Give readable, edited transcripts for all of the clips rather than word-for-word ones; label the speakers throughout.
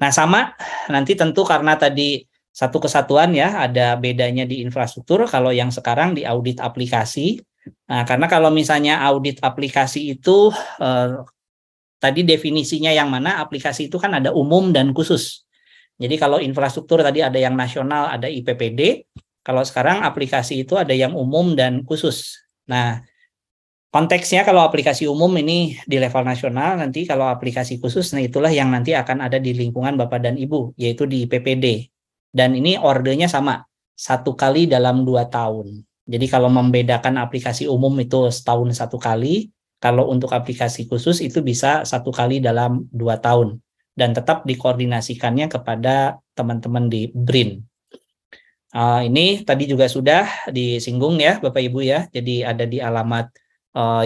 Speaker 1: Nah, sama nanti tentu karena tadi satu kesatuan ya, ada bedanya di infrastruktur kalau yang sekarang di audit aplikasi. Nah, karena kalau misalnya audit aplikasi itu tadi definisinya yang mana, aplikasi itu kan ada umum dan khusus. Jadi kalau infrastruktur tadi ada yang nasional, ada IPPD. Kalau sekarang aplikasi itu ada yang umum dan khusus. Nah, konteksnya kalau aplikasi umum ini di level nasional, nanti kalau aplikasi khusus, nah itulah yang nanti akan ada di lingkungan Bapak dan Ibu, yaitu di IPPD. Dan ini ordernya sama, 1 kali dalam 2 tahun. Jadi kalau membedakan aplikasi umum itu setahun 1 kali, kalau untuk aplikasi khusus itu bisa 1 kali dalam 2 tahun. Dan tetap dikoordinasikannya kepada teman-teman di BRIN. Ini tadi juga sudah disinggung ya Bapak Ibu ya, jadi ada di alamat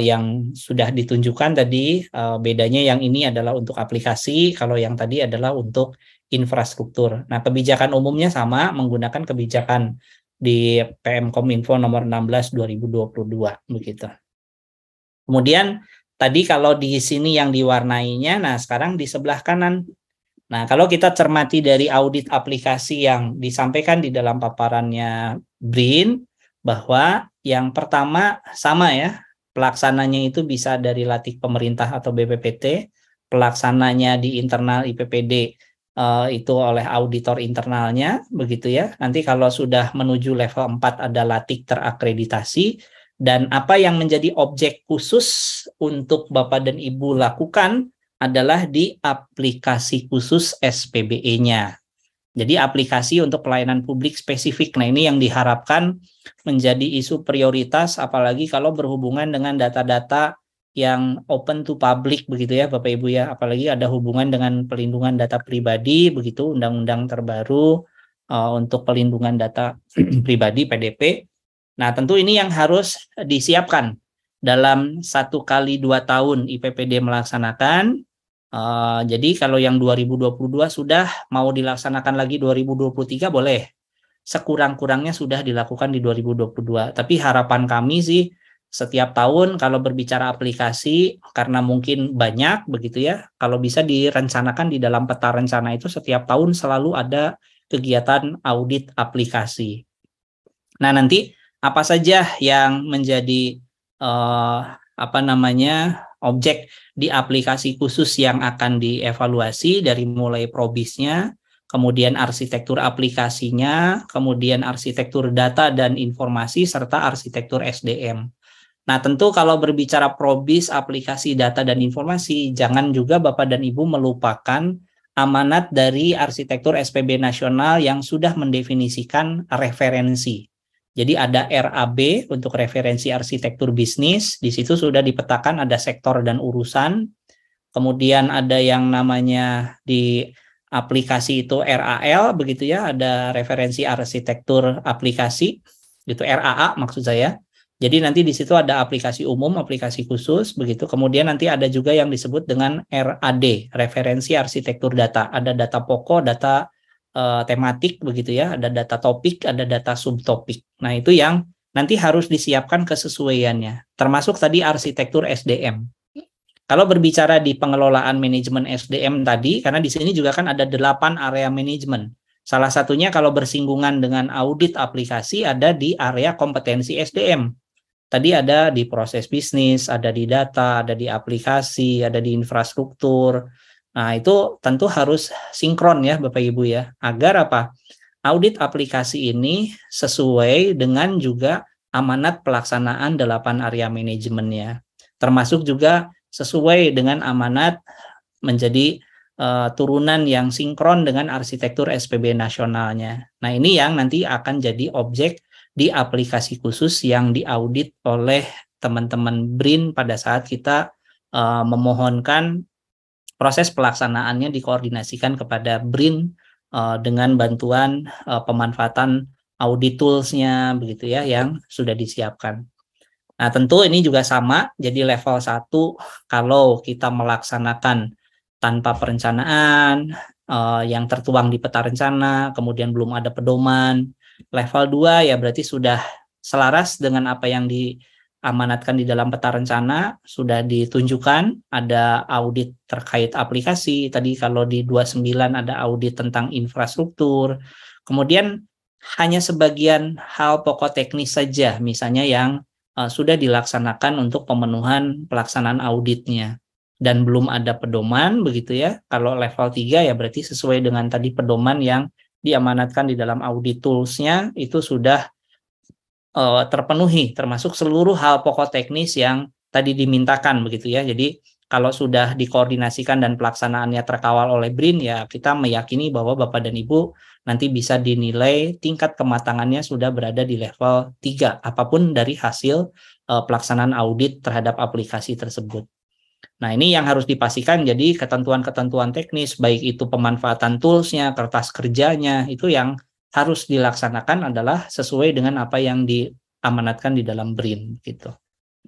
Speaker 1: yang sudah ditunjukkan tadi, bedanya yang ini adalah untuk aplikasi, kalau yang tadi adalah untuk infrastruktur. Nah, kebijakan umumnya sama, menggunakan kebijakan di PM Kominfo nomor 16 2022 begitu. Kemudian tadi kalau di sini yang diwarnainya, nah sekarang di sebelah kanan. Nah, kalau kita cermati dari audit aplikasi yang disampaikan di dalam paparannya BRIN, bahwa yang pertama sama ya, pelaksananya itu bisa dari latih pemerintah atau BPPT, pelaksananya di internal IPPD itu oleh auditor internalnya, begitu ya. Nanti kalau sudah menuju level 4 ada latih terakreditasi, dan apa yang menjadi objek khusus untuk Bapak dan Ibu lakukan adalah di aplikasi khusus SPBE-nya. Jadi aplikasi untuk pelayanan publik spesifik. Nah, ini yang diharapkan menjadi isu prioritas, apalagi kalau berhubungan dengan data-data yang open to public begitu ya Bapak Ibu ya. Apalagi ada hubungan dengan pelindungan data pribadi begitu, undang-undang terbaru untuk pelindungan data pribadi PDP. Nah, tentu ini yang harus disiapkan dalam 1 kali 2 tahun IPPD melaksanakan. Jadi kalau yang 2022 sudah mau dilaksanakan lagi 2023 boleh. Sekurang-kurangnya sudah dilakukan di 2022. Tapi harapan kami sih setiap tahun kalau berbicara aplikasi, karena mungkin banyak begitu ya, kalau bisa direncanakan di dalam peta rencana itu setiap tahun selalu ada kegiatan audit aplikasi. Nah, nanti apa saja yang menjadi objek di aplikasi khusus yang akan dievaluasi, dari mulai probisnya, kemudian arsitektur aplikasinya, kemudian arsitektur data dan informasi, serta arsitektur SDM. Nah, tentu kalau berbicara probis, aplikasi data dan informasi, jangan juga Bapak dan Ibu melupakan amanat dari arsitektur SPB nasional yang sudah mendefinisikan referensi. Jadi ada RAB untuk referensi arsitektur bisnis, di situ sudah dipetakan ada sektor dan urusan. Kemudian ada yang namanya di aplikasi itu RAL begitu ya, ada referensi arsitektur aplikasi, itu RAA maksud saya. Jadi nanti di situ ada aplikasi umum, aplikasi khusus begitu. Kemudian nanti ada juga yang disebut dengan RAD, referensi arsitektur data. Ada data pokok, data tematik begitu ya, ada data topik, ada data subtopik. Nah, itu yang nanti harus disiapkan kesesuaiannya, termasuk tadi arsitektur SDM. Kalau berbicara di pengelolaan manajemen SDM tadi, karena di sini juga kan ada 8 area manajemen. Salah satunya kalau bersinggungan dengan audit aplikasi ada di area kompetensi SDM. Tadi ada di proses bisnis, ada di data, ada di aplikasi, ada di infrastruktur. Nah, itu tentu harus sinkron ya Bapak Ibu ya. Agar apa? Audit aplikasi ini sesuai dengan juga amanat pelaksanaan 8 area manajemennya. Termasuk juga sesuai dengan amanat menjadi turunan yang sinkron dengan arsitektur SPB nasionalnya. Nah, ini yang nanti akan jadi objek di aplikasi khusus yang diaudit oleh teman-teman BRIN pada saat kita memohonkan proses pelaksanaannya dikoordinasikan kepada BRIN dengan bantuan pemanfaatan audit tools-nya begitu ya yang sudah disiapkan. Nah, tentu ini juga sama, jadi level 1 kalau kita melaksanakan tanpa perencanaan yang tertuang di peta rencana, kemudian belum ada pedoman. Level 2 ya berarti sudah selaras dengan apa yang diamanatkan di dalam peta rencana, sudah ditunjukkan ada audit terkait aplikasi, tadi kalau di 29 ada audit tentang infrastruktur, kemudian hanya sebagian hal pokok teknis saja, misalnya yang sudah dilaksanakan untuk pemenuhan pelaksanaan auditnya. Dan belum ada pedoman begitu ya. Kalau level 3 ya berarti sesuai dengan tadi pedoman yang diamanatkan di dalam audit tools-nya itu sudah terpenuhi, termasuk seluruh hal pokok teknis yang tadi dimintakan begitu ya. Jadi kalau sudah dikoordinasikan dan pelaksanaannya terkawal oleh BRIN, ya kita meyakini bahwa Bapak dan Ibu nanti bisa dinilai tingkat kematangannya sudah berada di level 3, apapun dari hasil pelaksanaan audit terhadap aplikasi tersebut. Nah, ini yang harus dipastikan, jadi ketentuan-ketentuan teknis, baik itu pemanfaatan tools-nya, kertas kerjanya, itu yang harus dilaksanakan adalah sesuai dengan apa yang diamanatkan di dalam BRIN gitu.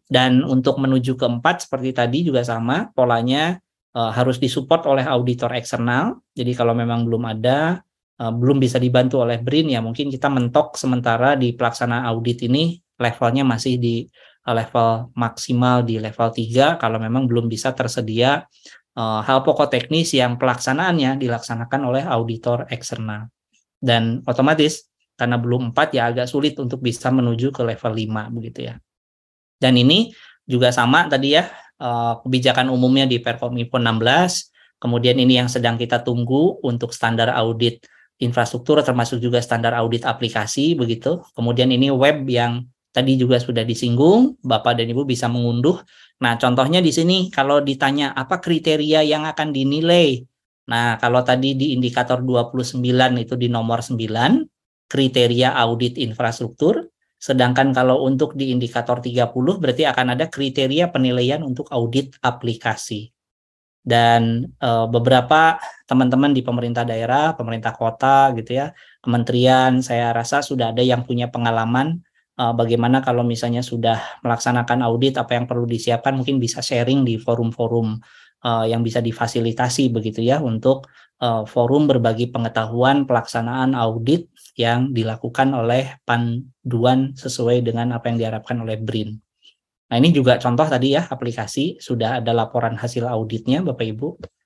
Speaker 1: Dan untuk menuju ke 4 seperti tadi juga sama, polanya harus disupport oleh auditor eksternal. Jadi kalau memang belum ada, belum bisa dibantu oleh BRIN, ya mungkin kita mentok sementara di pelaksanaan audit ini levelnya masih di level maksimal di level 3 kalau memang belum bisa tersedia hal pokok teknis yang pelaksanaannya dilaksanakan oleh auditor eksternal. Dan otomatis karena belum 4 ya agak sulit untuk bisa menuju ke level 5 begitu ya. Dan ini juga sama tadi ya, kebijakan umumnya di Perkominfo 16, kemudian ini yang sedang kita tunggu untuk standar audit infrastruktur termasuk juga standar audit aplikasi begitu. Kemudian ini web yang tadi juga sudah disinggung, Bapak dan Ibu bisa mengunduh. Nah, contohnya di sini kalau ditanya apa kriteria yang akan dinilai. Nah, kalau tadi di indikator 29 itu di nomor 9, kriteria audit infrastruktur. Sedangkan kalau untuk di indikator 30 berarti akan ada kriteria penilaian untuk audit aplikasi. Dan beberapa teman-teman di pemerintah daerah, pemerintah kota gitu ya, kementerian, saya rasa sudah ada yang punya pengalaman bagaimana kalau misalnya sudah melaksanakan audit, apa yang perlu disiapkan, mungkin bisa sharing di forum-forum yang bisa difasilitasi begitu ya, untuk forum berbagi pengetahuan pelaksanaan audit yang dilakukan oleh panduan sesuai dengan apa yang diharapkan oleh BRIN. Nah, ini juga contoh tadi ya, aplikasi sudah ada laporan hasil auditnya Bapak Ibu.